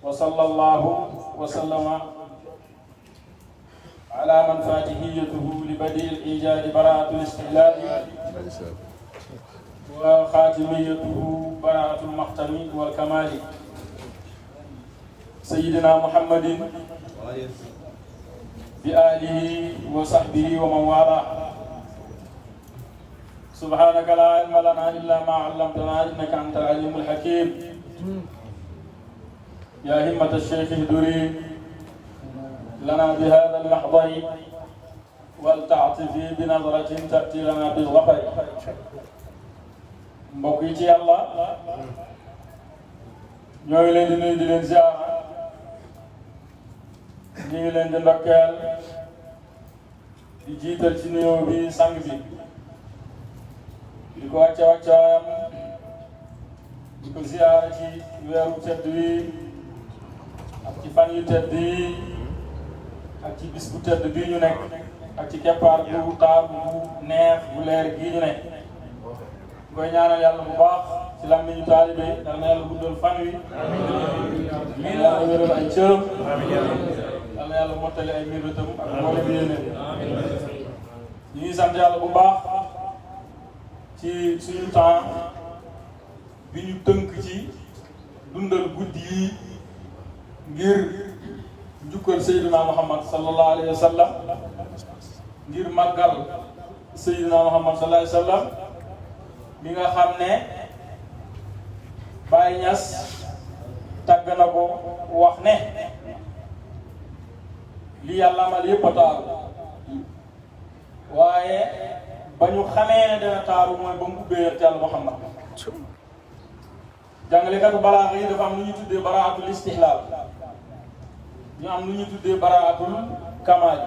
وصلى الله وسلم على من فاتحيته لبديع الإيجاد براءة الاستهلال وخاتميته براءة المختم والكمال سيدنا محمد بآله وصحبه ومن والاه سبحانك لا علم لنا إلا ما علمتنا إنك أنت العليم الحكيم يا همة الشيخ اهدري لنا بهذا المحضر ولتعطفي بنظرة تأتي لنا بالظفر mbokk yi ci yàlla ñoo ngi leen di nuyu di leen ziar ñu ngi leen di ndokkeel di jiital ci nuyoo bi sang bi di ko wàccaayam di ko ziar ci weeru tedd wi ak ci fan yu tedd yi ak ci bis bu tedd bii ñu nekk ak ci keppaar bu taar bu neex bu leer gii ñu nekk koy ñaanal yàlla bu baax ci làmmiñu taalibe yal na yàlla guddal fan wi yal na yàlla wéral ay cëram yal na yàlla mottali ay mébétam ak mboolem yéene ñu ngi sant yàlla bu baax ci suñu temps bi ñu tënk ci dundal guddi yi ngir njukkal Seydina Muhammad sallallahu alayhi wa sallam ngir màggal Seydina Muhammad sallallahu alayhi wa sallam mi nga xam ne Baye Niass tàgg na ko wax ne li yàlla amal yëpp a taaru waaye ba ñu xamee ne dana taaru mooy ba mu ubbee yonent Yàlla Muhammad jàngalekatu balaaxa yi dafa am lu ñuy tuddee baraatul istihlaal ñu am lu ñuy tuddee baraatul kamaal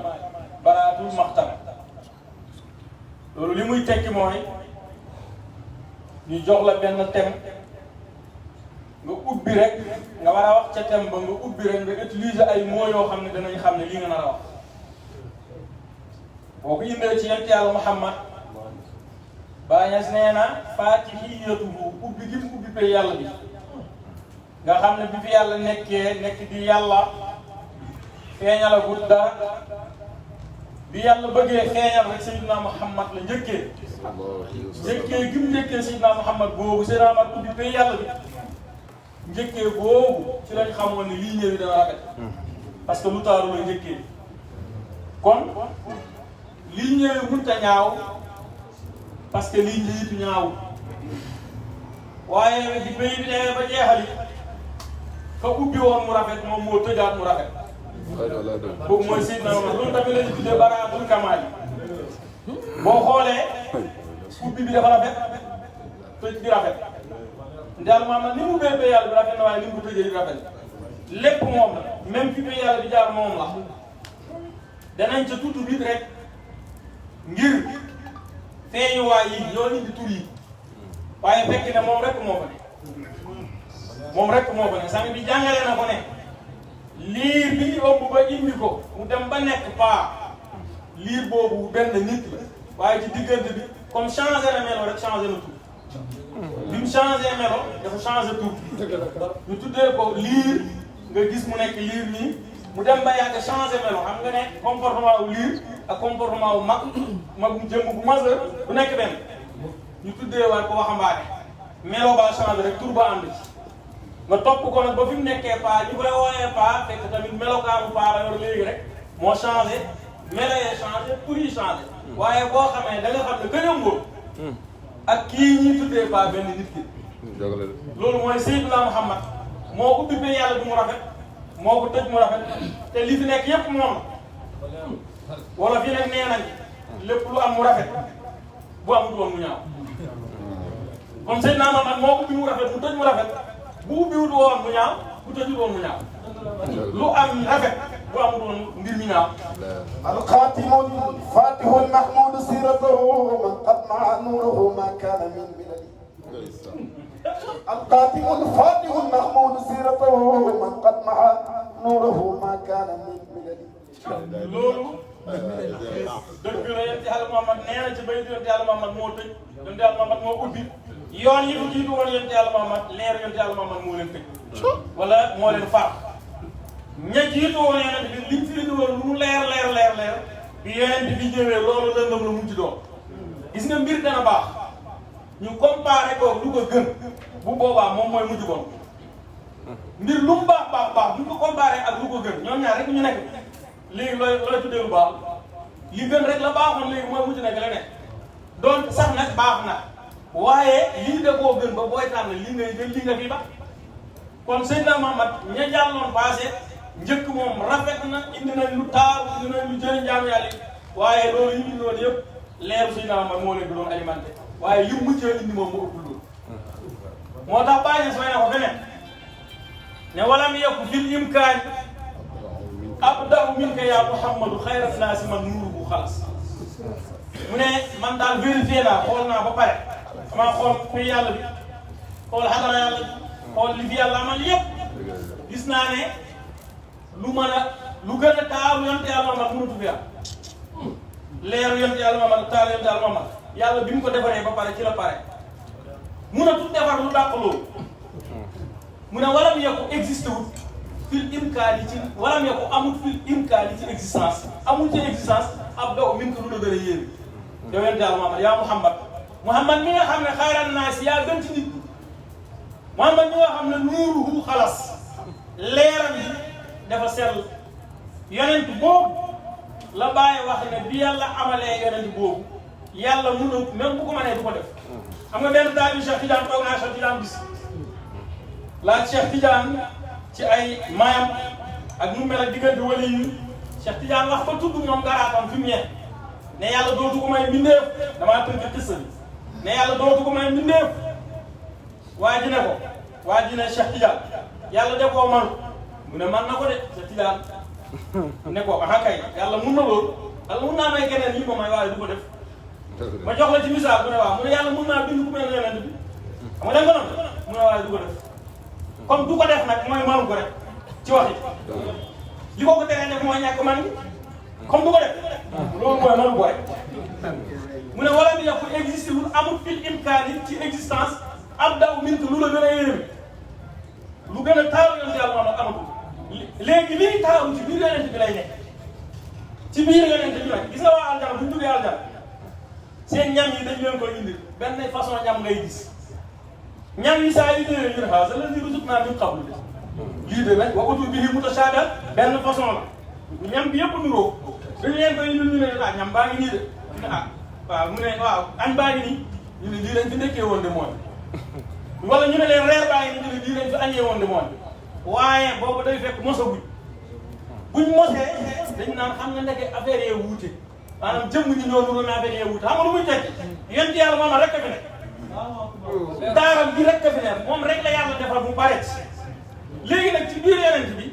baraatul maxtam loolu li muy tekki mooy ñu jox la benn thème nga ubbi rek nga war a wax ca thème ba nga ubbi rek nga utiliser ay mots yoo xam ne danañ xam ne lii nga nar a wax boo ko indee ci yonent Yàlla Muhammad Baay Ñas nee na faatihiyatuhu ubbi gi mu ubbi pay yàlla bi nga xam ne bi fi yàlla nekkee nekk di yàlla feeñalagul dara bi yàlla bëggee feeñal rek Seydina Muhammad la njëkkee gi mu njëkkee Seydina Muhammad boobu Seydina Muhammad ubbi pay yàlla bi njëkkee boobu ci lañ xamoon ne lii ñëwi dana rafet parce que lu taaru la njëkkee kon lii ñëwi mënut a ñaaw parce que lii njiitu ñaaw waaye di pays bi demee ba jeexali fa ubbi woon mu rafet moom moo tëjaat mu rafet boobu mooy Seydina Muhammad loolu tamit la ñu tuddee baraatul kamaal boo xoolee ubbi bi dafa rafet tëj bi rafet Yàlla Muhammad ni mu ubbee pay yàlla bi rafet na waaye ni mu ko tëjee di rafet lépp moom la même fi pay yàlla bi jaar moom la danañ ca tuuti biit rek ngir feeñuwaay yi ñoo indi tur yi waaye fekk ne moom rek moo ko ne moom rek moo ko ne sang bi jàngale na ko ne liir bi ñu ëmb ba indi ko mu dem ba nekk paa liir boobu benn nit la waaye ci diggante bi comme changé na melo rek changé na tur bi mu changé melo dafa changé tur ñu tuddee ko liir nga gis mu nekk liir nii mu dem ba yàgg changé melo xam nga ne comportement wu liir ak comportement wu magum jëmm bu majeur bu nekk benn ñu tuddee war ko waxambaane melo ba changé rek tur ba ànd ci nga topp ko nag ba fi mu nekkee paa ñu koy wooyee paa fekk tamit melokaanu paa la yor léegi rek moo changé melo yee changé tur yi changé waaye boo xamee da nga xam ne gën a mbóot ak kii ñuy tuddee paa benn nit ki loolu mooy Seydina Muhammad moo ubbi ba yàlla bi mu rafet moo ko tëj mu rafet te li fi nekk yépp moom wala fi nekk nee nañ lépp lu am mu rafet bu amul woon mu ñaaw kon Seydina Muhammad moo ubbi mu rafet mu tëj mu rafet bu ubbiwul woon mu ñaaw bu tëjul woon mu ñaaw lu am rafet bu amul woon mbir mi ñaaw. alxaatimul fatihul mahmud siratuhu man qad maa nuruhu ma kaana min biladi alxaatimul fatihul mahmud siratuhu man qad maa nuruhu ma kaana min biladi loolu dëgg la yonent Yàlla Muhammad nee na ci bay yonent Yàlla Muhammad moo tëj yonent Yàlla Muhammad moo ubbi yoon yi fu jiitu woon yonent Yàlla Muhammad leer yonent Yàlla Muhammad moo leen tëj wala moo leen far ña jiitu woon yonent bi liñ fi indi woon lu mu leer bi yonent bi ñëwee loolu lëndëm la mujj doon gis nga mbir dana baax ñu comparé ko lu ko gën bu boobaa moom mooy mujj bon mbir lu mu baax bu ñu ko comparé ak lu ko gën ñoom ñaar rek ñu nekk léegi looy tuddee lu baax li gën rek la baaxoon léegi mooy mujj nekk leneen donc sax nag baax na waaye lii da koo gën ba booy tànn lii ngay jël lii nga fi ba kon Seydina Muhammad ña jàlloon passé njëkk moom rafet na indi nañ lu taaru indi nañ lu jëriñ jaam yàlla waaye loolu yi indi loolu yëpp leeru Seydina Muhammad moo leen doon alimenté waaye li mujjee indi moom moo ëpp loolu moo tax bàyyi sooy na ko feneen ne walam yakun fil imkaan abda'u minka ya Muhammadu xayra naasi man nuuruhu xalas mu ne man daal vérifié naa xool naa ba pare damaa xool fi yàlla bi xool xadara yàlla bi xool li fi yàlla amal yëpp gis naa ne lu gën a taaru yonte yàlla Muhammad mënatu fi am leeru yonte yàlla Muhammad taaru yonte yàlla Muhammad yàlla bi mu ko defaree ba pare ci la pare mënatu defar lu dàq loolu mu ne walam yakku existé wut fil imkaan yi ci walam yakku amul fil imkaan yi ci existence amul ci existence ab dox min ko lu la gën a yéeme yow yonte yàlla Muhammad yaa Muhammad mi nga xam ne xayran naas yaa gën ci nit Muhammad mi nga xam ne nuuruhu xalas leeram yi dafa sell yonent boobu la bàyyi wax ne bi yàlla amalee yonent boobu yàlla mënul même bu ko mënee du ko def xam nga benn taal bi Cheikh Tidiane toog naa Cheikh Tidiane bis laaj Cheikh Tidiane ci ay mayam ak nu mel ak diggante wala yi Cheikh Tidiane wax ba tudd moom garaatam fi mu yegg ne yàlla dootu ko may mbindeef damaa tënk xissa bi ne yàlla dootu ko may mbindeef waa ji ne ko waa ji ne Cheikh Tidiane yàlla de koo man mu ne man na ko de Cheikh Tidiane ne ko aha kay yàlla mun na loolu yàlla mun naa may keneen yi ko may waaye du ko def ma jox la ci misaal mu ne waaw mu ne yàlla mun naa bind ku mel ne yonent bi xam nga da nga ko noonu mu ne waaye du ko def comme du ko def nag mooy manu ko rek ci wax yi li ko teree def mooy ñàkk man comme du ko def loolu mooy manu ko rek mu ne wala mi yàqu existé wul amul fil imkaan yi ci existence ab daw min lu la gën a yéeme lu gën a taaru yonent yàlla moom amatul léegi lii taaru ci biir yonent bi lay nekk ci biir yonent bi nag gis nga waa aljana bu ñu duggee aljana seen ñam yi dañ leen koy indil benn façon ñam ngay gis ñam yi saa yu ñëwee ñu ne xaw sa la ni rusut naa min qablu lii de nag waxutul bihi mutashaabiha benn façon la ñam bi yëpp nuroo dañu leen koy indil ñu ne ah ñam baa ngi nii de ñu ne ah waaw mu ne waaw añ baa ngi nii ñu ne lii lañ fi ndekkee woon de mooy wala ñu ne leen reer baa ngi nii ñu ne lii lañ fi añee woon de mooy waaye boobu day fekk mosa buñ mosee dañu naan xam nga ndeke affaire yee wuute maanaam jëmm ñi ñoo nuroo mais affaire yee wuute xam nga lu muy tekki yonent yàlla moom rek a fi ne daaram bi rek a fi ne moom rek la yàlla defal mu pare léegi nag ci biir yonent bi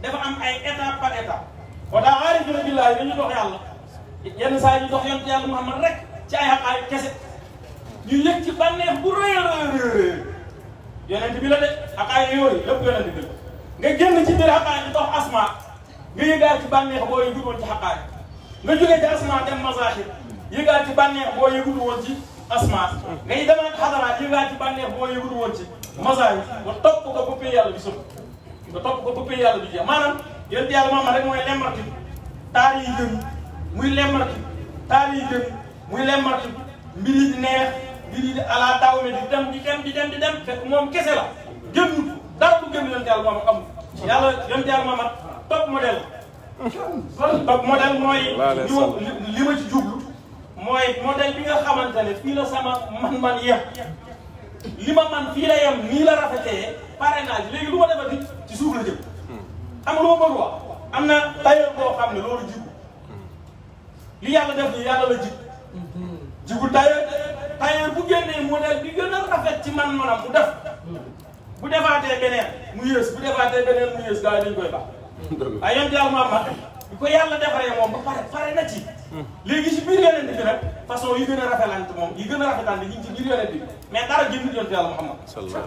dafa am ay étape par étape moo tax aarifina billaahi dañu dox yàlla yenn saa ñu dox yonent yàlla Muhammad rek ci ay xaqaay kese ñu yëg ci bànneex bu rëy yonent bi la de xaqaay yooyu lépp yonent bi la nga génn ci biir xaqaay bi dox asma nga yëgaat ci bànneex boo yëgul woon ci xaqaay nga jógee ci asma dem mazahir yëgaat ci bànneex boo yëgul woon ci asma ngay demaat xadaraat yëgaat ci bànneex boo yëgul woon ci mazahir nga topp ko ba pay yàlla bi sëb nga topp ko ba pay yàlla bi jeex maanaam yonent yàlla moom rek mooy lemmarti taar yi gën muy lemmarti taar yi gën muy lemmarti mbir yi di neex mbir yi di ala taw di dem di dem fekk moom kese la génnut dara du génn yonent yàlla moom amul yàlla yonent yàlla moom top modèle top modèle mooy li ma ci jublu mooy modèle bi nga xamante ne fii la sama man yem li ma man fii la yem nii la rafetee parrainage léegi lu ma defati ci suuf la jëm xam nga lu ma bëgg wax am na tailleur boo xam ne loolu jigu li yàlla def nii yàlla la jigul tailleur bu génnee modèle bi gën a rafet ci man-manam mu def bu defaatee beneen mu yées bu defaatee beneen mu yées gars yi dañu koy baax ay yonent yàlla Muhammad bi ko yàlla defaree moom ba pare na ci léegi ci biir yonent bi nag façon yi gën a rafetante moom yi gën a rafetante ñu ngi ci biir yonent bi mais dara génn yonent yàlla Muhammad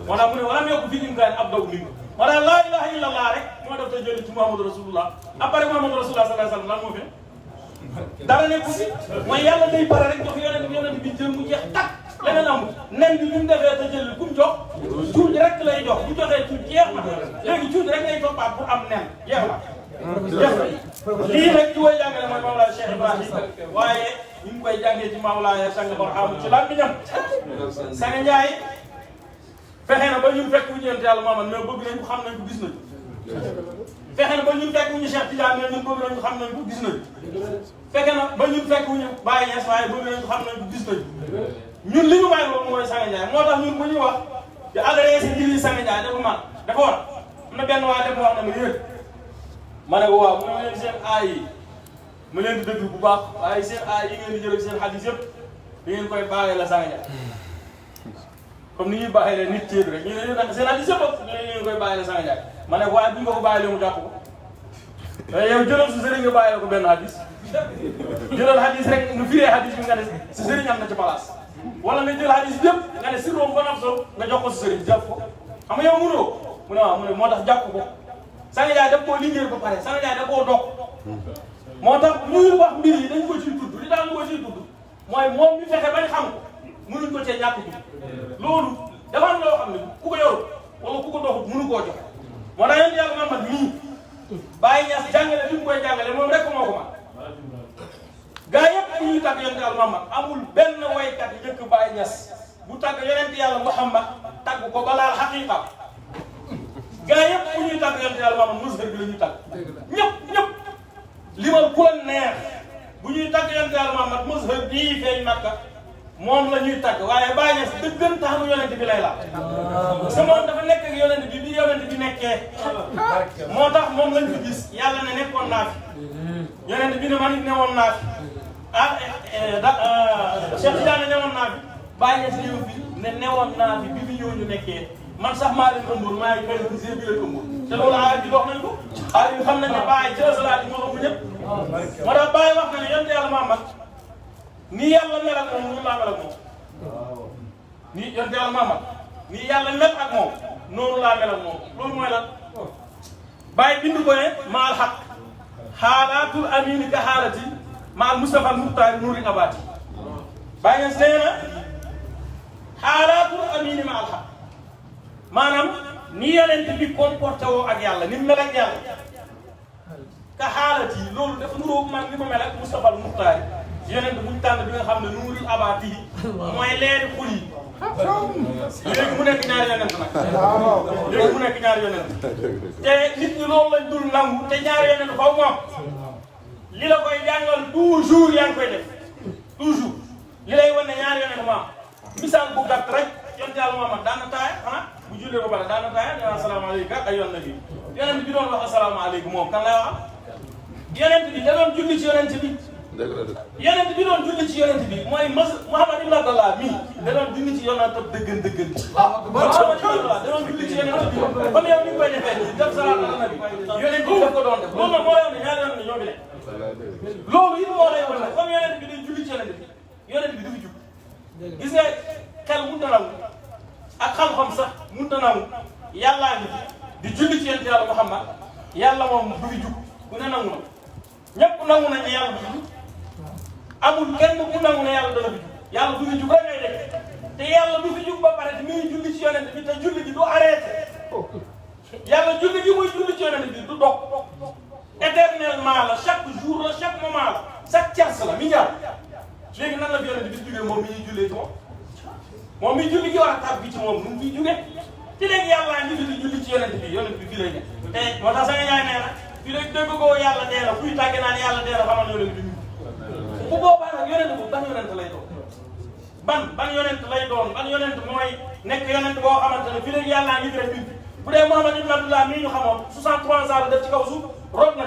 moo tax mu ne wala mu yokk fii imkaan ab daw lim moo tax laa ilaha illallah rek moo def te jëli ci Muhammadu Rasulullah après Muhammadu Rasulullah sallallahu alayhi wa sallam lan moo fi dara nekku si mooy yàlla day pare rek jox yonent bi jël mu jeex takk leneen amul nen bi mu defee te jël ku mu jox cuuj rek lay jox bu joxee cuuj jeex na léegi cuuj rek ngay toppaat pour am nen jeex na lii nag ci koy jàngale mooy Mawlaay Cheikh Ibrahim waaye ñu ngi koy jàngee ci Mawlaay sang Barham ci lan bi ñam Sang Ndiaye fexe na ba ñun fekk wu ñu yonent yàlla Muhammad mais bëgg nañu xam nañ ko gis nañu fexe na ba ñun fekk wu ñu Cheikh Tidiane mais ñun bëgg nañu xam nañ ko gis nañu fexe na ba ñun fekk wu ñu Baye Niass waaye bëgg nañu xam nañ ko gis nañu ñun li ñu may loolu mooy Sang Ndiaye moo tax ñun bu ñuy wax di adressé njëriñ Sang Ndiaye dafa man dafa war am na benn waa dafa wax ne ma yéen ma ne ko waaw mu ne leen seen aay yi ma leen di déglu bu baax waaye seen aay yi ngeen di jël ak seen xadis yëpp da ngeen koy baaxee la Sang Ndiaye comme ni ñuy baaxee leen nit ci rek ñu ne nag seen xadis yëpp ngeen koy baaxee la Sang Ndiaye ma ne ko waaye bu ñu ko bàyyi lee mu jàpp ko yow jëlal su sëriñ nga bàyyee ko benn xadis jëlal xadis rek nga firee xadis bi nga ne si sëriñ am na ci place wala nga jël xadis yëpp nga ne si room ba naf so nga jox ko si sëriñ jàpp ko xam nga yow mënoo mu ne waaw mu ne moo tax jàpp ko Sang Ndiaye daf koo liggéey ba pare Sang Ndiaye daf koo dog moo tax ñuy wax mbir yi dañ ko ciy tudd li tax ñu ko ciy tudd mooy moom mi fexe bañ xam ko mënuñ ko cee ñàkk ji loolu dafa am loo xam ne ku ko yorul wala ku ko doxut mënu koo joxe moo tax yéen yàlla Muhammad mii Baye Niass jàngale li mu koy jàngale moom rek moo ko man gaa yëpp bu ñuy tàgg yonent yàlla Muhammad amul benn waykat njëkk Baye Niass bu tàgg yonent yàlla Muhammad tàgg ko balaal xaqiiqa gaa yëpp bu ñuy tàgg yonent yàlla Muhammad mazhar bi la ñuy tàgg ñëpp limal ku la neex bu ñuy tàgg yonent yàlla Muhammad mazhar bii feeñ Makka moom la ñuy tàgg waaye Baye Niass dëggantaanu yonent bi lay laal parce que moom dafa nekk ak yonent bi bi yonent bi nekkee moo tax moom lañ fi gis yàlla ne nekkoon naa fi yonent bi ne man it newoon naa fi Cheikh Tidiane newoon naa fi Baye Niass ñëw fi ne newoon naa fi bi fi ñëw ñu nekkee man sax maa leen ëmbul maa ngi koy gisee bi leen ëmbul te loolu aar bi dox nañ ko aar bi xam nañ ne Baye ci salaat yi moo ëmb ñëpp moo tax Baye wax na ne yonent yàlla Muhammad nii yàlla mel ak moom noonu laa mel ak moom nii yonent yàlla Muhammad nii yàlla mel ak moom noonu laa mel ak moom loolu mooy lan Baye bind ko ne maal xaq xaalaatul amini ka xaalati maal Mustafa al Muxtaar nuuri abaati Baye Niass nee na xaalaatul amini maal xaq maanaam ni yonent bi comporté woo ak yàlla ni mel ak yàlla ka xaalati loolu dafa nuróo man ni ma mel ak Mustafa al Muxtaar yonent buñ tànn bi nga xam ne nuuril abaati yi mooy leeri xul yi léegi mu nekk ñaari yonent nag léegi mu nekk ñaari yonent te nit ñi loolu lañ dul nangu te ñaari yonent faw mu am li la koy jàngal toujours yaa ngi koy def toujours li lay wan ne ñaari yonent mu am misaal bu gàtt rek yonent yàlla Muhammad daan na taaya xanaa bu jullee ba pare daan na taaya ne asalaamaaleykum ak ay yoon nabi yonent bi doon wax asalaamaaleykum moom kan lay wax yonent bi da doon julli ci yonent bi yonent bi doon julli ci yonent bi mooy Muhammad ibn Abdallah mii da doon julli ci yonent ab dëggan Muhammad ibn Abdallah da doon julli ci yonent bi comme yow ni nga koy defee nii def salaat ala nabi yonent bi daf ko doon def loolu nag moo lay wax ne ñaari yoon ñoo fi nekk loolu it moo lay wax ne comme yonent bi day julli ci yonent bi yonent bi du fi jug gis nga xel mënut a nangu ak xam-xam sax mënut a nangu yàllaa ngi di julli ci yonent yàlla Muhammad yàlla moom du fi jug ku ne nangu na ñëpp nangu nañ ne yàlla du fi jug amul kenn ku nangu ne yàlla dana fi jug yàlla du fi jug rek ngay def te yàlla du fi jug ba pare te muy julli ci yonent bi te julli gi du arrêté yàlla julli gi muy julli ci yonent bi du dog éternellement la chaque jour la chaque moment la chaque tiers la mi ngi léegi nan la fi yonent bi jugee moom mi ñuy jullee ci moom mi julli gi war a tàbbi ci moom nu mu fiy jugee ci léegi yàlla ngi di julli ci yonent bi fii lay ne te moo tax Sang Ndiaye nee na fii léegi dégg ko yàlla dee la kuy tàgge naan yàlla dee la xamal yonent bi bu boobaa nag yonent bu ban yonent lay doon ban yonent lay doon ban yonent mooy nekk yonent boo xamante ne fii léegi yàlla ngi def bind bu dee Muhammad ibn Abdullah mii ñu xamoon 63 ans la def ci kaw suuf root na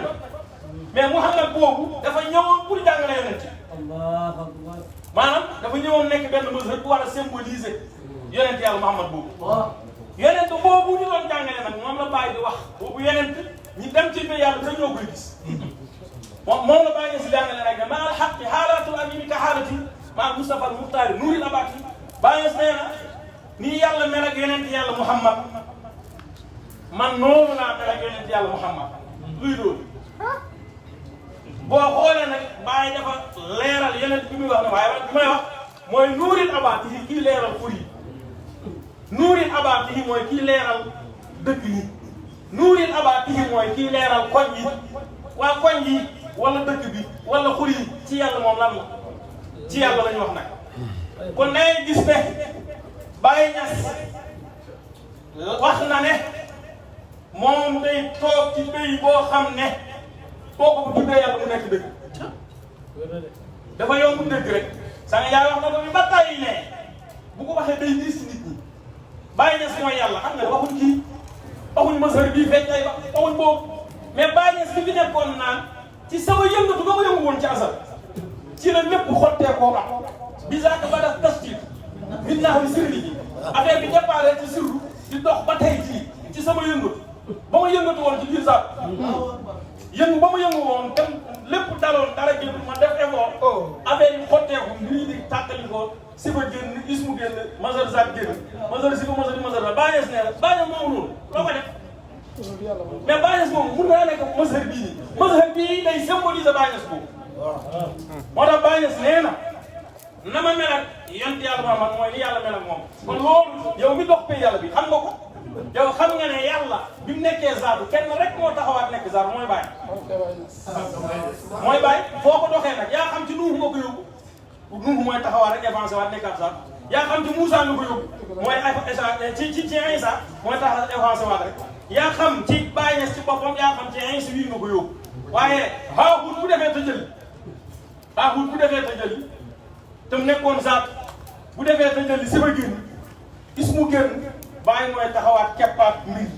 mais Muhammad boobu dafa ñëwoon pour jàngale yonent maanaam dafa ñëwoon nekk benn mesure bu war a symboliser yonent yàlla Muhammad boobu yonent boobu ñu doon jàngale nag moom la Baye di wax boobu yonent ñi dem ci biir yàlla te ñoo koy gis moom la bàyyi si jàngale nag ne maa al xaqi xaalatul amini ka xaalati maa al Mustafa al Muxtaari nuuril abaati bàyyi nee na nii yàlla mel ak yonent yàlla Muhammad man noonu laa mel ak yonent yàlla Muhammad luy loolu boo xoolee nag bàyyi dafa leeral yonent bi muy wax ne waaye bi may wax mooy nuuril abaati yi kii leeral xur yi nuuril abaati yi mooy kii leeral dëkk yi nuuril abaati yi mooy kii leeral koñ yi waa koñ yi wala dëkk bi wala xur yi ci yàlla moom lan la ci yàlla la ñu wax nag kon nay gis ne Baye Niass wax na ne moom day toog ci pays boo xam ne boo ko tuddee yàlla mu nekk dëgg dafa yomb dëgg rek sànq yaay wax na ko bi ba tàyyi ne bu ko waxee day diis nit ñi Baye Niass mooy yàlla xam nga waxuñ kii waxuñ masar bii fekk ay wax waxuñ boobu mais Baye Niass bi fi nekkoon naan ci sama yëngatu ba ma yëngu woon ci asal ci la lépp xottee koo am bisaaka ba def tasdiq nit naa xam sirri ji affaire bi déparé ci sirru di dox ba tey jii ci sama yëngatu ba ma yëngatu woon ci biir saak yëngu ba ma yëngu woon dem lépp daloon dara génn ma def effort affaire yi xotteeku mbir di tàkkali ko si ba génn ismu génn masar saak génn masar si ba masar di masar la Baye Niass nee na Baye Niass moomu noonu loo ko def mais Baye Niass moom mun naa nekk masar bii nii masar bii day symboliser Baye Niass boobu moo tax Baye Niass nee na ma mel ak yonent yàlla Muhammad mooy ni yàlla mel ak moom kon loolu yow mi dox pay yàlla bi xam nga ko yow xam nga ne yàlla bi mu nekkee zaatu kenn rek moo taxawaat nekk zaatu mooy Baye mooy Baye foo ko doxee nag yaa xam ci Nuuhu nga ko yóbbu Nuuhu mooy taxawaat rek avancé waat nekkaat zaatu yaa xam ci Moussa nga ko yóbbu mooy ci Isa mooy tax avancé waat rek yaa xam ci Baye Niass ci boppam yaa xam ci Insa wii nga ko yóbbu waaye Haahut bu defee tëjëli Haahut bu defee tëjëli te mu nekkoon zaat bu defee tëjëli si ba génn ismu génn Baye mooy taxawaat keppaat mbir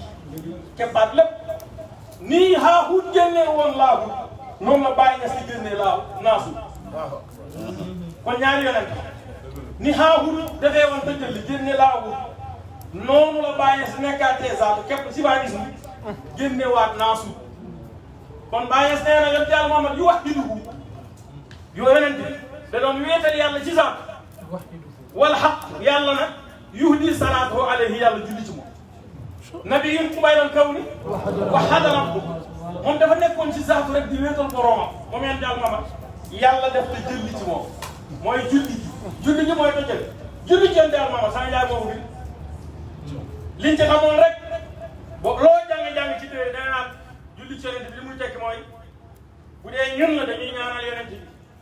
keppaat lépp nii Haahut génnee woon Laahut noonu la Baye Niass di génnee Naasut kon ñaari yonent ni Haahut defee woon tëjëli génne Laahut noonu la Baye Niass nekkaatee zaatu képp si baa ismu génnewaat Naasut kon Baye Niass nee na yonent Yàlla Muhammad yu wax ci dugub yoo yonent bi da doon wéetal yàlla ci zaatu wala xaq yàlla nag yuhdi salaatu alayhi yàlla julli ci moom nabiyun qubaylan kawni wa hadaran moom dafa nekkoon ci zaatu rek di wéetal boroomam moom yonent Yàlla Muhammad yàlla def te jëlli ci moom mooy julli gi mooy ko jël julli ci yonent Yàlla Muhammad sama yaay moomu bi liñ ci xamoon rek boo loo jàng ci téere dana naan julli ci yonent bi li muy tekki mooy bu dee ñun la dañuy ñaanal yonent bi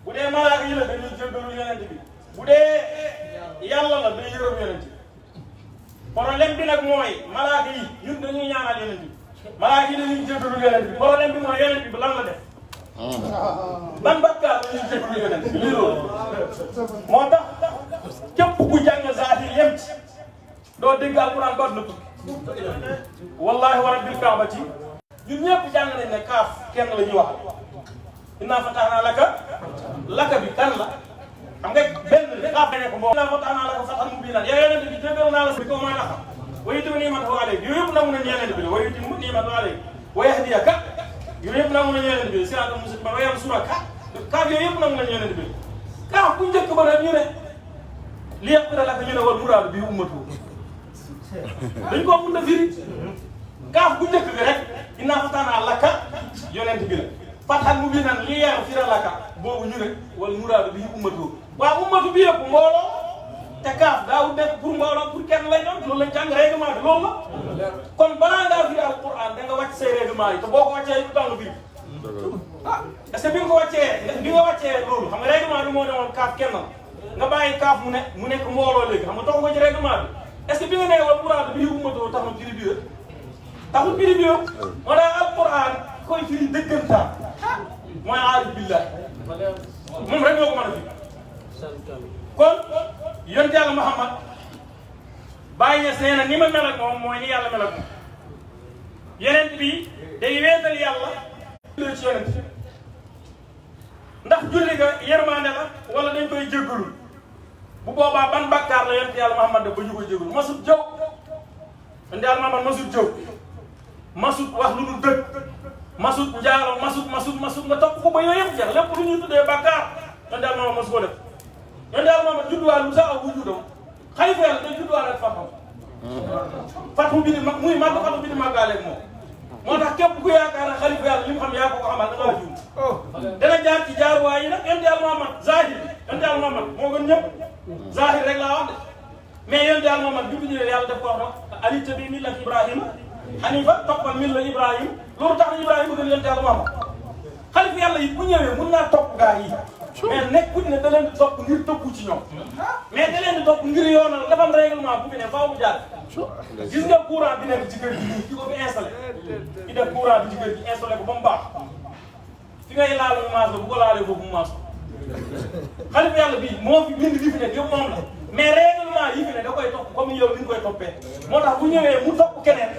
bu dee malaaka yi la dañuy jéggalu yonent bi bu dee yàlla la day yërëm yonent bi problème bi nag mooy malaaka yi ñun dañuy ñaanal yonent bi malaaka yi dañuy jéggalu yonent bi problème bi mooy yonent bi lan la def ban bakkaar la ñuy jéggalu yonent bi lii loolu moo tax képp ku jàng zaati yem ci doo dégg alquran doot na tukki wallahi wa rabbil kaabati ñun ñëpp jàng nañ ne kaaf kenn la ñuy wax innaa fatahnaa laka bi kan la xam nga benn kaaf ne ko innaa fatahnaa laka fathan mubiinan yow yonent bi jégal naa la bi ko mooy naxa wa yutimmu ni'matahu alayka yooyu yëpp nangu nañ yonent bi la wa yutimmu ni'matahu alayka wa yahdiyaka yooyu yëpp nangu nañ yonent bi la siraatal mustaqiim wa yansuraka kaaf yooyu yëpp nangu nañ yonent bi la kaaf bu njëkk ba nag ñu ne li yaghfira laka ñu ne wal muraadu bihi ummatuhu dañ koo mën a firi kaaf bu njëkk bi rek innaa fatahnaa laka yonent bi la fathan mubiinan li yaghfira laka boobu ñu ne wal muraadu bihi ummatuhu waaw ummatu bi yëpp mbooloo te kaaf daaw nekk pour mbooloo pour kenn lay doon loolu lañ jàng règlement bi loolu la kon balaa ngaa firi alquran da nga wàcc say règlement yi te boo ko wàccee du tax nga firi est-ce que bi nga ko wàccee loolu xam nga règlement bi moo demoon kaaf kenn la nga bàyyi kaaf mu nekk mbooloo léegi xam nga toog ko ci règlement bi est-ce que bi nga nee wal muraadu bihi ummatuhu tax na firi bi la taxul firi bi moo tax alquran koy firi dëggantaan mooy aarif billahi moom rek moo ko mën a firi kon yonent Yàlla Muhammad Baye Niass nee na ni ma mel ak moom mooy ni yàlla mel ak moom yonent bi day weetal yàlla julli ci yonent ndax julli ga yërmande la wala dañ koy jéggalu bu boobaa ban bakkaar la yonent Yàlla Muhammad def ba ñu koy jéggalu masut jëw yonent Yàlla Muhammad masut jëw masut wax lu dul dëgg masut njaalo masut nga topp ko ba yooyu yëpp jeex lépp lu ñuy tuddee bàkkaar yon daal maama masu ko def yon daal maama judduwaal lu sax ak bu juddoo xalifa yàlla day judduwaal ak fatu bi di mag muy mag fatu bi di màggaaleeg moom moo tax képp ku yaakaar ne xalifa yàlla li mu xam yaa ko xamal da ngaa juum dana jaar ci jaaruwaay yi nag yon daal maama zahir yon daal maama moo gën ñëpp zahir rek laa wax de mais yon daal maama bi mu ñëwee yàlla def ko wax nag ali tabi millat Ibrahima Hanifa toppal mil la Ibrahima loolu tax na Ibrahima gën leen teel maama xalifa yàlla yi bu ñëwee mun naa topp gaa yi mais nekkuñ ne da leen di topp ngir tëkku ci ñoom mais da leen di topp ngir yoonal dafa am règlement bu fi ne faaw mu jaar gis nga courant bi nekk ci kër gi di ko fi installé di def courant bi ci kër gi installé ko ba mu baax fi ngay laal mu maas la bu ko laalee foofu mu maas xalifa yàlla bii moo fi bind li fi nekk yëpp moom la mais règlement yi fi ne da koy topp comme yow ni ñu koy toppee moo tax bu ñëwee mu topp keneen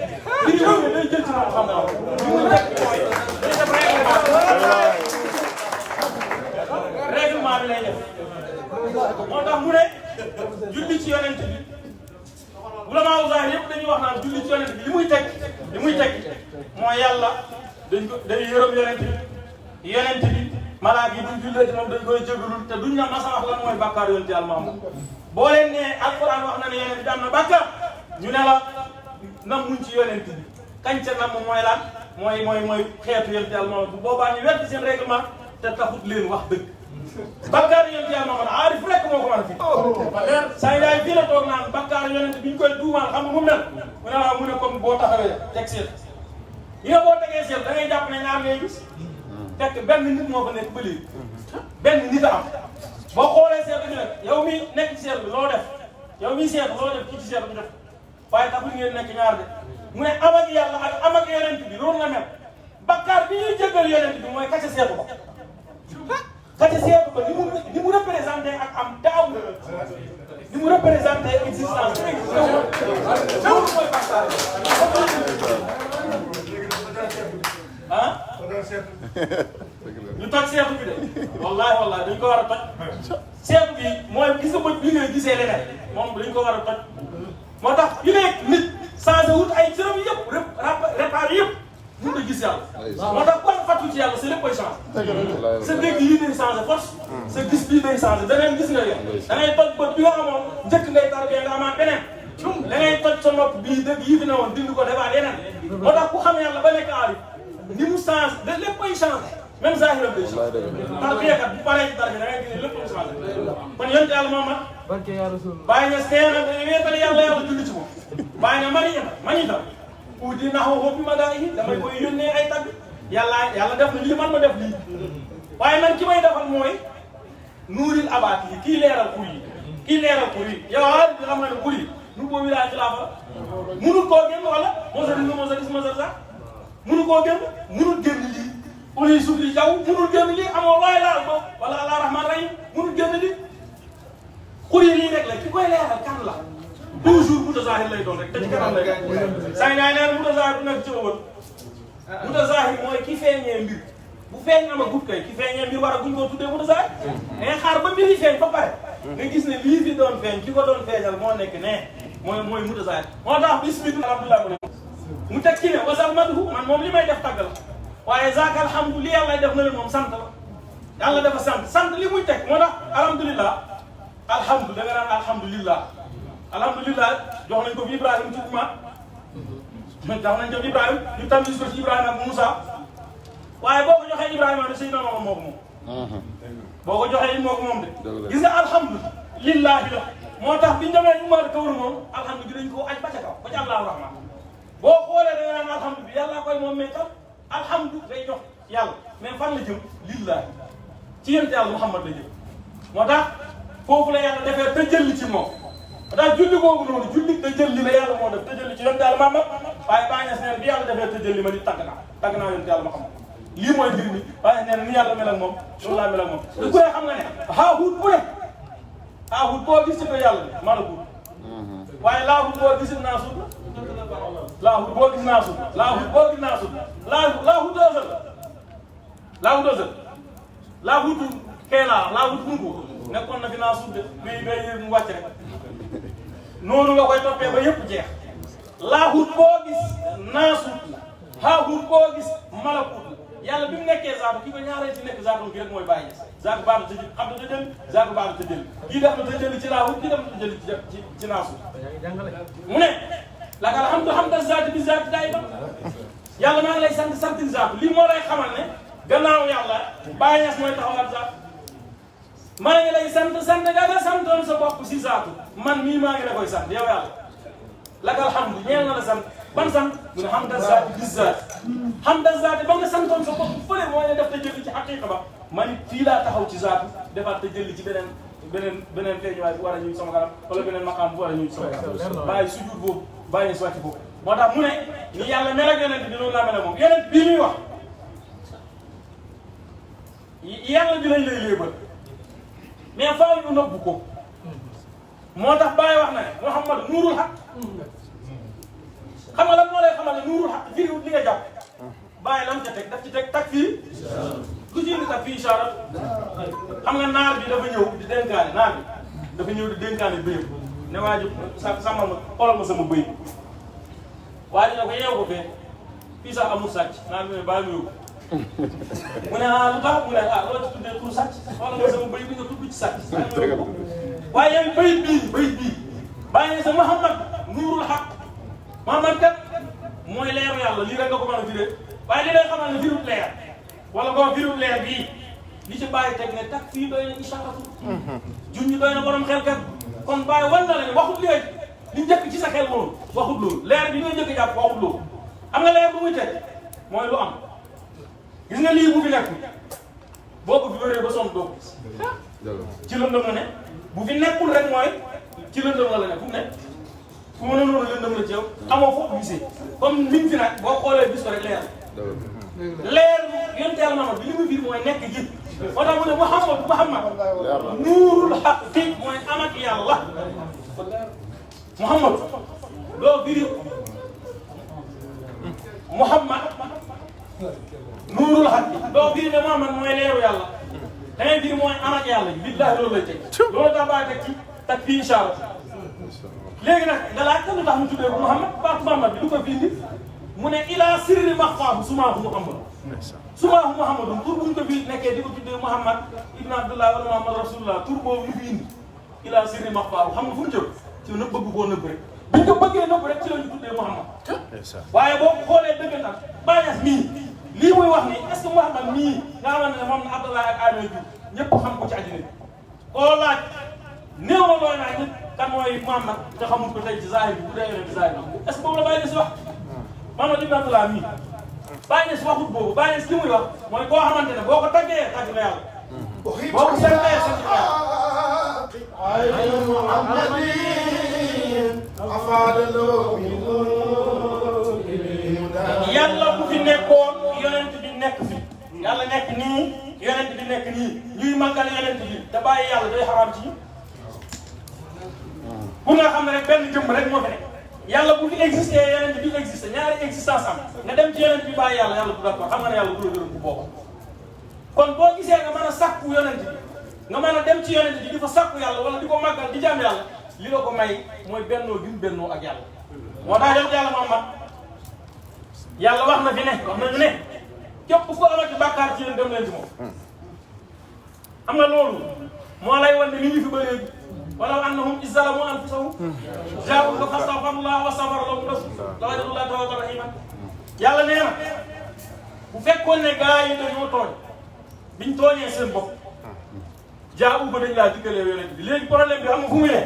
li ñu ñëwee day jël ci moom xam nga li muy nekk mooy day def règlement bi lay def moo tax mu ne julli ci yonent bi ulama usaay yëpp dañuy wax naan julli ci yonent bi li muy teg mooy yàlla dañ ko day yërëm yonent bi malaaka yi buñ jullee ci moom dañ koy jégalul te duñ na masa wax lan mooy bàkkaar yonent yàlla maamu boo leen ne alquran wax na ne yonent bi am na bàkkaar ñu ne la nam muñ ci yonent bi kañ ca nam mooy lan mooy xeetu yonent yàlla maamu bu boobaa ñu wedd seen règlement te taxut leen wax dëgg bàkkaar yonent yàlla maamu aarif rek moo ko mën a fi saa yaay fii la toog naan bàkkaar yonent bi ñu koy duumaal xam nga mu mel mu ne waaw mu ne comme boo taxawee teg seet yi nga boo tegee seet da ngay jàpp ne ñaar ngay gis fekk benn nit moo fa nekk ba léegi benn nit a am boo xoolee seetlu bi nag yow mi nekk ci seetlu bi loo def yow mi seetlu loo def kii ci seetlu bi def waaye taxul ngeen nekk ñaar de mu ne am ak yàlla ak am ak yonent bi loolu la mel bakkaar bi ñuy jéggal yonent bi mooy kàcce seetlu ko kàcce seetlu ko ni mu représenté ak am te am ni mu représenté existence bi loolu mooy bakkaar ah ñu toj seetu bi de wallaahi dañ ko war a toj seetu bi mooy gis nga bët bi ngay gisee leneen moom dañ ko war a toj moo tax yu nekk nit changé wut ay cëram yëpp réparé yëpp mun nga gis yàlla moo tax kon fàttu ci yàlla sa lépp koy changé sa dégg yi day changé force sa gis bii day changé daneen gis nga yow da ngay toj bët bi nga amoon njëkk ngay tarbee nga amaat beneen da ngay toj sa nopp bii dëgg yi fi ne woon dindi ko defaat yeneen moo tax ku xam yàlla ba nekk aarif ni mu changé da lépp koy changé même saa yu bëri tarbiyakat bu paree ci tarbiya da ngay gis lépp lu changé kon yonent yàlla moom bàyyi nga seen wéetale yàlla julli ci moom bàyyi na mani tam uudi naxoo bi ma daa yi damay koy yónnee ay tagg yàlla def na lii man ma def lii waaye man ki may defal mooy nuuril abaat yi kii leeral xur yi yow bi xam nga ne xur yi nu boo wilaay xilaafa munul koo génn wala mosa sax munu koo génn munul génn lii uli suuf li jaww munul génn lii amoo looy laal ko wala allah rahman rahim munul génn lii xur yi lii rek la ki koy leeral kan la toujours mutazahir lay doon rek te ci kanam lay doon saa ngi naan mutazahir du nekk ci ëwal mutazahir mooy ki feeñee mbir bu feeñ ama gut kay ki feeñee mbir war a guñ koo tuddee mutazahir mais xaar ba mbir yi feeñ ba pare nga gis ne lii fi doon feeñ ki ko doon feeñal moo nekk ne mooy mutazahir moo tax bismillah alhamdulilah mu teg ci ne wasal madhu man moom li may def tàgg la waaye zaaka alhamdu li yàlla def na leen moom sant la yàlla dafa sant li muy teg moo tax alhamdulilah alhamdu da nga naan alhamdulilah jox nañ ko fi Ibrahima ci Ouma jox nañ ko fi Ibrahima ñu tamis ko ci Ibrahima ak Moussa waaye boo ko joxee Ibrahima ne Seydina Muhammad moo ko moom boo ko joxee moo ko moom de gis nga alhamdulilah la moo tax biñu demee ñu mar kawru moom alhamdu gi dañ ko aj ba ca kaw ba ca Allahu rahman boo xoolee da nga naan alhamdu bi yàlla koy moom mais tam alhamdu day jox yàlla mais fan la jëm lillahi ci yonent yàlla Muhammad la jëm moo tax foofu la yàlla defee tëjëlli ci moom daal julli googu noonu julli tëjëlli la yàlla moo def tëjëlli ci yonent yàlla Muhammad waaye baa ñes neen bi yàlla defee tëjëlli ma di tagg naa yonent yàlla Muhammad lii mooy mbir mi waaye nee na ni yàlla mel ak moom loolu laa mel ak moom te ku ne xam nga ne haahut bu ne haahut boo gis ci ko yàlla ne malakut waaye laahut boo gisit naa suut laahut boo gis naa suut laahut boo gis naa suut laahut dësal laahutu keelaa laahut funko nekkoon na fi naa suut de mais day mu wàcc rek noonu nga koy toppee ba yëpp jeex laahut boo gis naa suut xaawul koo gis malakut yàlla bi mu nekkee zaatu ki ko ñaaree ci nekk zaatu gi rek mooy bàyyi zaatu baax na tëjël xam na tëjël zaatu baax na tëjël kii def na tëjël ci laawut kii def na tëjël ci naasu mu ne laka alhamdu zaati bi zaati daay ba yàlla maa ngi lay sant santin zaatu lii moo lay xamal ne gannaaw yàlla Baay Ñas mooy taxawal zaatu maa ngi lay sant ga nga santoon sa bopp si zaatu man mii maa ngi la koy sant yow yàlla laka alhamdu ñeel na la sant ban sant mu ne hamda zaati bi zaati hamda zaati ba nga santoon sa bopp fële mooy ne def te jëli ci xaqiqa ba man fii laa taxaw ci zaatu defaat te jëli ci beneen feeñuwaay bu war a ñëw sama kanam wala beneen maqaam bu war a ñëw sama kanam bàyyi sujud boobu bàyyi si wàcc boobu moo tax mu ne ni yàlla mel ak yonent bi noonu laa mel ak moom yonent bii muy wax yàlla bi lañ lay léebal mais faaw ñu nëbbu ko moo tax bàyyi wax na ne Muhammad nuurul xaq xam nga lan moo lay xamal ne nuurul xaq firiwut li nga jàpp bàyyi lam ca teg daf ci teg tak fii ku ci indi tak fii ishaara xam nga naar bi dafa ñëw di dénkaane naar bi dafa ñëw di dénkaane bëyam ne waa ji sàmmal ma xoolal ma sama bëy waa ji ne ko yeewu ko fee fii sax amul sàcc naar bi ne bàyyi mu yóbbu mu ne lu tax mu ne loo ci tuddee tur sàcc xoolal ma sama bëy bi nga tudd ci sàcc waaye yéen bayit bii bàyyi ne sa Muhammad nuurul xaq Muhammad kat mooy leeru yàlla lii rek nga ko mën a firee waaye li lay xamal ne firut leer wala boo firut leer bii li ci bàyyi teg ne tak fii doy na ishaaratu junñi doy na borom xel kat kon bàyyi wan na la ne waxut léegi li njëkk ci sa xel moom waxut loolu leer bi nga njëkk jàpp waxut loolu am nga leer bu muy teg mooy lu am gis nga lii bu fi nekkul boo ko fi wéree ba sonn doo ko gis ci lëndëm la ne bu fi nekkul rek mooy ci lëndëm la ne fu mu nekk fu mu ne noonu lëndëm la ci yow amoo foofu gisee comme liñ fi nag boo xoolee gis ko rek leer yonent yàlla Muhammad bi li muy fiir mooy nekk ji moo tax mu ne Muhammad nuurul xaqi mooy am ak yàlla Muhammad loo firi Muhammad nuurul xaqi loo firi ne Muhammad mooy leeru yàlla da ngay firi mooy am ak yàlla ji billaahi loolu lay teg loolu tax baa teg ci tak fii incha léegi nag nga laaj lu tax mu tuddee ko Muhammad baatu Muhammad bi du ko firi mu ne ila sirri maxfaahu sumaahu Muhammad sumaahu Muhammadun tur buñ ko fi nekkee di ko tuddee Muhammad ibn Abdullah wala Muhammad Rasulullah tur boobu ñu fi indi ila sirri maxfaahu xam nga fu mu jëm ci nëbb bëgg koo nëbb rek buñ ko bëggee nëbb rek ci la ñu tuddee Muhammad waaye boo xoolee dëgg nag Baay Ñas mii lii muy wax nii est-ce que Muhammad mii nga xamante ne moom na Abdullah ak Amina Diouf ñëpp xam ko ci àddina bi koo laaj néew na looy naa ñëpp kan mooy Muhammad nga xamul ko tey ci zahir bi bu dee yonent zahir bi est-ce que boobu la Baay Ñas wax Mamadou Ibn Abdallah mii Baay Ñas waxut boobu Baay Ñas li muy wax mooy koo xamante ne boo ko taggee tagg na yàlla boo ko santee sant na yàlla bu fi nekkoon yonent bi nekk fi yàlla nekk nii yonent bi nekk nii ñuy màggal yonent bi te bàyyi yàlla day xaraam ci ku nga xam ne rek benn jëmm rek moo fi nekk yàlla bu fi existé yonent bi existé ñaari existence am nga dem ci yonent bi bàyyi yàlla yàlla du d'accord xam nga ne yàlla du la gërëm bu boobu kon boo gisee nga mën a sàkku yonent bi nga mën a dem ci yonent bi di fa sàkku yàlla wala di ko màggal di jaam yàlla li la ko may mooy bennoo gi mu bennoo ak yàlla moo tax yonent yàlla Muhammad yàlla wax na fi ne wax nañu ne képp ku amati bàkkaar ci yéen dem leen ci moom xam nga loolu moo lay wan ne li ñu fi bëree walaw annahum izzalamu anfusahum jaa'uuka fastaghfirullaha wastaghfara lahum rasul la wajadullaha tawwaaban rahiiman yàlla nee na bu fekkoon ne gaa yi dañoo tooñ biñ tooñee seen bopp jaa'u ba dañ laa diggalee yonent bi léegi problème bi xam nga fu mu ne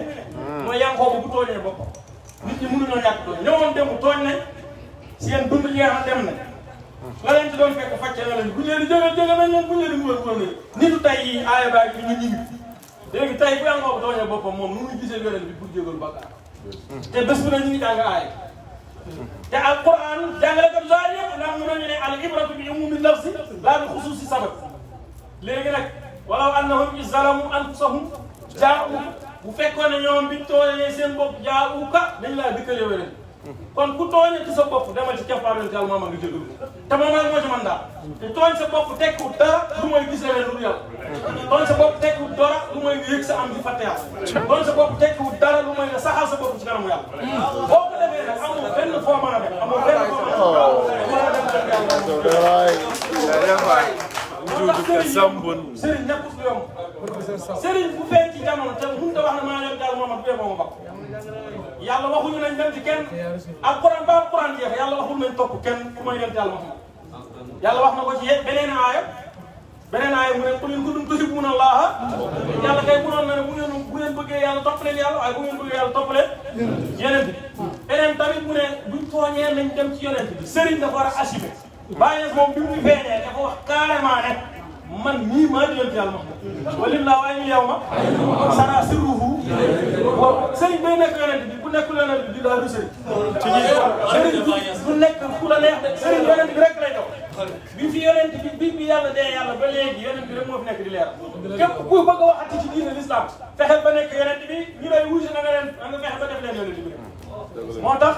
mooy Yankooba bu tooñee bopp nit ñi mënuñoo ñàkk tooñ ñëwoon dem tooñ ne seen dund jeex na dem na la leen ci doon fekk fàcce na leen buñ leen di jóge nañ leen buñ leen di mbugal nitu tay yi aaya baa bi ñu ñibbi léegi tay bu Yankooba tooñee boppam moom nu muy gisee yonent bi pour jégalu bàkkaar te bés bu ne ñu ngi jàng aaya te alquran jàngalekat zaar yëpp ndax mu nañu ne al ibratu bi umumi lafzi laa bi xusuusi sabab léegi nag walaw annahum izzalamu anfusahum jaa'u bu fekkoon ne ñoom biñ tooñee seen bopp jaa'uka dañ laa dikkalee wéren kon ku tooñee ci sa bopp demal ci keppaar yonent Yàlla Muhammad nga jégalu te moom rek moo ci mën daal te tooñ sa bopp tekkiwul dara lu mooy gis leen lu yàlla tooñ sa bopp tekkiwul dara lu mooy nga yëg sa am di fàtte yàlla tooñ sa bopp tekkiwul dara lu mooy nga saxal sa bopp ci kanamu yàlla boo ko defee nag amoo benn foo mën a def amoo benn foo mën a def Serigne nekkul lu yomb Serigne bu feeñ ci jamono te mënut a wax ne maa leen daal Muhammad bee moo ma bokk yàlla waxuñu nañ dem ci kenn alquran ba alquran jeex yàlla waxul nañ topp kenn ku may yonent yàlla Muhammad yàlla wax na ko ci beneen aaya mu ne qul in kuntum tuhibbuuna Allaha yàlla kay mënoon na ne bu ngeen bëggee yàlla topp leen yàlla waaye bu ngeen bëggee yàlla topp leen yonent bi beneen tamit mu ne buñ tooñee nañ dem ci yonent bi Serigne dafa war a assumer bàyyi moom bi mu feeñee dafa wax carrément ne man mii maa di yonent yàlla Muhammad walillaahi aynil yawma sara sirruhu Serigne bay nekk yonent bi bu nekkul yonent bi di laa du Serigne bu nekk ku la neex de Serigne yonent bi rek lay dox bi fi yonent bi yàlla dee yàlla ba léegi yonent bi rek moo fi nekk di leeral képp ku bëgg a waxati ci diine l'islam fexeel ba nekk yonent bi ñu lay wuusi na nga fexe ba def leen yonent bi moo tax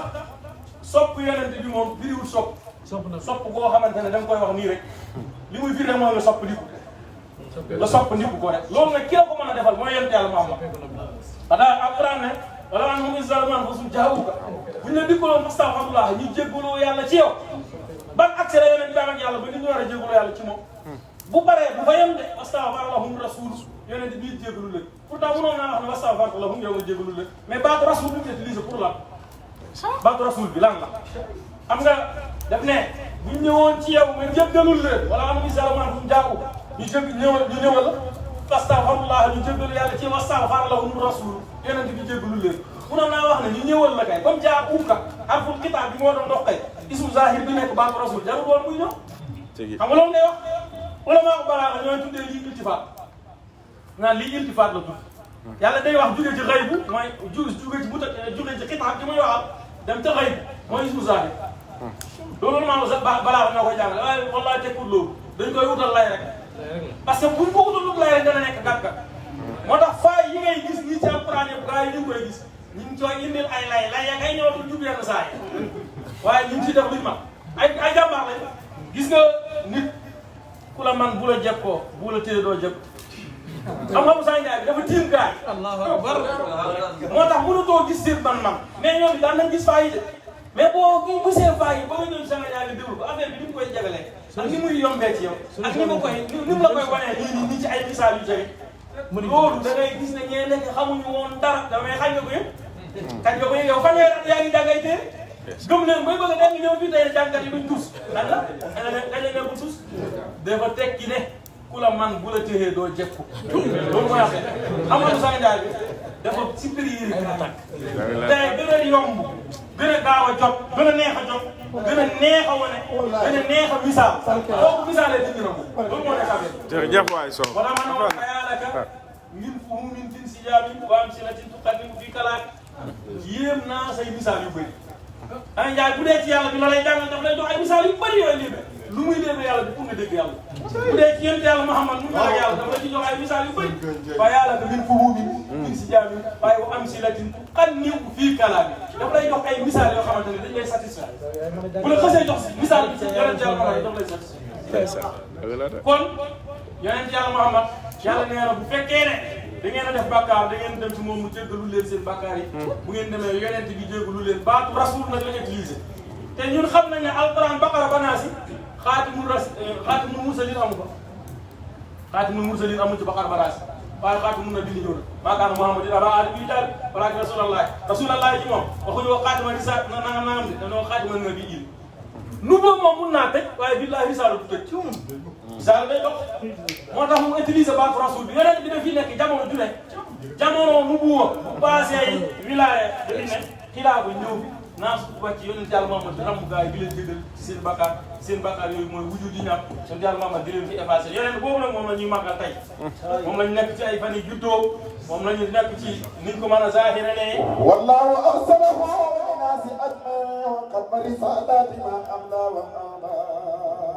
sopp yonent bi moom biriwul sopp koo xamante ne da nga koy wax nii rek li muy firi rek mooy nga sopp ndiku ko rek loolu nag ki la ko mën a defal mooy yonent yàlla Muhammad xanaa alquran ne wala an hum izalaman fasum jaawuka buñ la dikkaloon astaghfirullah ñu jéggaloo yàlla ci yow ban accès la yonent bi am ak yàlla ba ni ñu war a jéggaloo yàlla ci moom bu paree bu fa yem de astaghfir lahum rasul yonent bi jéggalu leen pourtant mënoon naa wax ne astaghfir lahum yow nga jéggalu leen mais baatu rasul bi ñu utilisé pour lan baatu rasul bi lan la xam nga daf ne bu ñëwoon ci yow nga jéggalul leen wala am izalaman fasum jaawu ñu ñëwal astaghfirullah ñu jéggalu yàlla ci astaghfir lahum rasul yonent bi jéggalu leen mënoon naa wax ne ñu ñëwal la kay comme jaa uka harful xitaab bi moo doon dox kay ismu zahir bi nekk baatu rasul jarul woon muy ñëw xam nga loolu ngay wax ulama balaaxa ñooy tuddee lii iltifaat naan lii iltifaat la tudd yàlla day wax jóge ci xaybu mooy jóge ci xitaab bi muy waxal dem ca xaybu mooy ismu zahir loolu ulama balaaxa ñoo koy jàngale waaye wallahi tekkul loolu dañ koy wutal lay rek parce que buñ ko wutal lay rek dana nekk gàkka moo tax faay yi ngay gis nii ci alquran yëpp gars yi ñu ngi koy gis ñu ngi koy indil ay lay ya kay ñëwatul jub yenn saa yi waaye ñu ngi ci def luñ man ay jàmbaar lañ gis nga nit ku la man bu la jekkoo bu la téye doo jekk xam nga Moussa Ndiaye bi dafa tiim gaay Allahu akbar moo tax mënutoo gis seen man mais ñoom daan nañ gis faay yi de mais boo gisee faay yi ba nga ñëw Moussa Ndiaye bi déglu ko affaire bi ni mu koy jagalee ak ni muy yombee ci yow ak ni mu la koy wanee nii ci ay misaal yu jege loolu da ngay gis ne ñee nekk xamuñu woon dara damay xañ nga ko yëpp kañ nga ko yëg yow fan yaa ngi jàngay téere gëm leen bay bëgg a dégg ñëw fii tey jàngat yi duñ tus lan la kañ la nekkul tus dafa tekki ne ku la man bu la téye doo jekku loolu mooy affaire xam nga Moussa Ndiaye bi dafa supérieur yi a tàkk tey gën a yomb gën a gaaw a jot gën a neex a jot gën a neex a wane gën a neex a misaal kooku misaalee dindi na ko loolu moo nekk affaire jërëjëf waay Sow wala man wax xayaalaka min fuhumin fin sijaabi wa amsilatin tuqaddimu fi kalaak yéem naa say misaal yu bëri ay Njaay bu dee ci yàlla bi la lay jàngal daf lay jox ay misaal yu bëri yooyu léegi lu muy léegi yàlla bi pour nga dégg yàlla bu dee ci yonent yàlla Muhammad mu mel ak yàlla daf la ci jox ay misaal yu bëri fa yàlla ka min fuhumin fin sijaabi waaye wa amsilatin tuqaddimu fi kalaak daf lay jox ay misaal yoo xamante ne dañ lay satisfaire bu la xasee jox misaal bi ci yonent yàlla Muhammad daf lay satisfaire kon yonent yàlla Muhammad yàlla nee na bu fekkee ne da ngeen a def bàkkaar da ngeen dem ci moom mu jéggalu leen seen bàkkaar yi bu ngeen demee yonent bi jéggalu leen baatu rasul nag la utilisé te ñun xam nañ ne alquran baqara banaasi xaatimul mursalin amu ko xaatimul mursalin amu ci baqara banaasi waaye xaatimun nabiyyi ñëw na maa kaana Muhammadun abaa ahadin min rijaalikum walaakin rasuulallaah ci moom waxuñu ko xaatima risaala nangam de dañoo xaatima nabiyyin nu boobu moom mun naa tëj waaye billaahi risaala du tëj risaala day dox moo tax mu utiliser baatu rasul bi yonent bi daf fi nekk jamono ju nekk jamono nu bu passé wilaaya dañu ne xilaafa ñëw fi naa su wàcc yonent yàlla Muhammad di ramm gaa yi di leen jégal ci seen bakkaar yooyu mooy wujud di ñàpp yonent yàlla Muhammad di leen fi effacé yonent boobu nag moom la ñuy màggal tey moom lañu nekk ci ay fan yi juddoo moom la ñu nekk ci niñ ko mën a zaahiralee wallahu arsalahu linnaasi ajma'iin qad risalati ma amla wa amla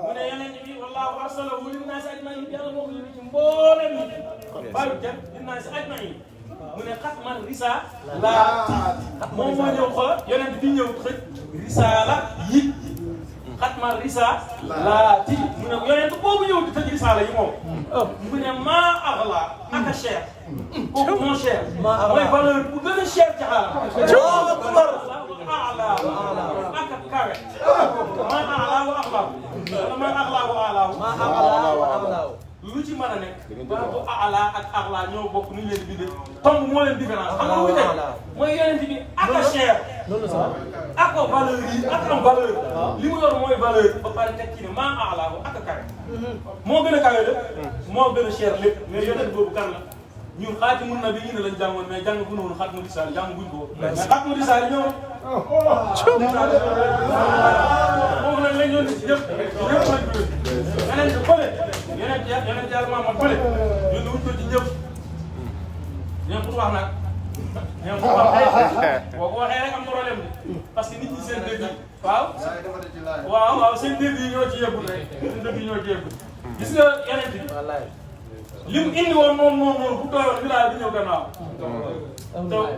mu ne yonent bi wallahu arsalahu linnaasi ajma'iin yàlla moo ko yónni ci mboolem ñi bayu kenn linnaasi ajma'iin mu ne xatmal risaalaati moom moo ñëw xoolal yonent bi ñëw xëj risaala yi xatmal risaalaati mu ne yonent boobu ñëw di tëj risaala yi moom mu ne maa axla aka cher kooku moo cher mooy valeur bu gën a cher ci xaaral aka kawe maa axla wa axla mën a nekk baatu ala ak axla ñoo bokk ni ñu leen di bindee tomb moo leen différence xam nga lu tey mooy yonent bi ak a cher ak a valeur yi ak am valeur li mu yor mooy valeur ba pare teg ci ne maa ala ko ak a kawe moo gën a kawe lépp moo gën a cher lépp mais yonent boobu kan la ñun xaatimun nabiyyiin lañ jàngoon mais jàng bu noonu xaatimu risaal jàng buñ ko mais xaatimu risaal ñëw foofu nag lañ doon ci ñëpp lañ bëgg yeneen ci fële yeneen yàlla Muhammad fële ñun ñu wut ko ci ñëpp ñoom pour wax nag ñoom pour wax boo ko waxee rek am problème bi parce que nit ñi seen dégg waaw seen dégg yi ñoo ci yëgul rek seen dégg yi ñoo ci yëgul gis nga yeneen bi li mu indi woon moom bu tooyoon wilaay bi ñëw gannaaw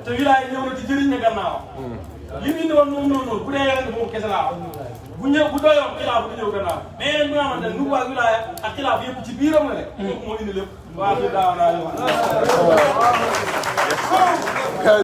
te wilaay ñëw na ci jëriñ na gannaaw li mu indi woon moom bu dee yeneen boobu kese laa bu tooyoon xilaaf du ñëw gannaaw mais yeneen bi nga xamante ne nu waa wilaay ak xilaaf yëpp ci biiram la rek moo indi lépp waa bi daaw naa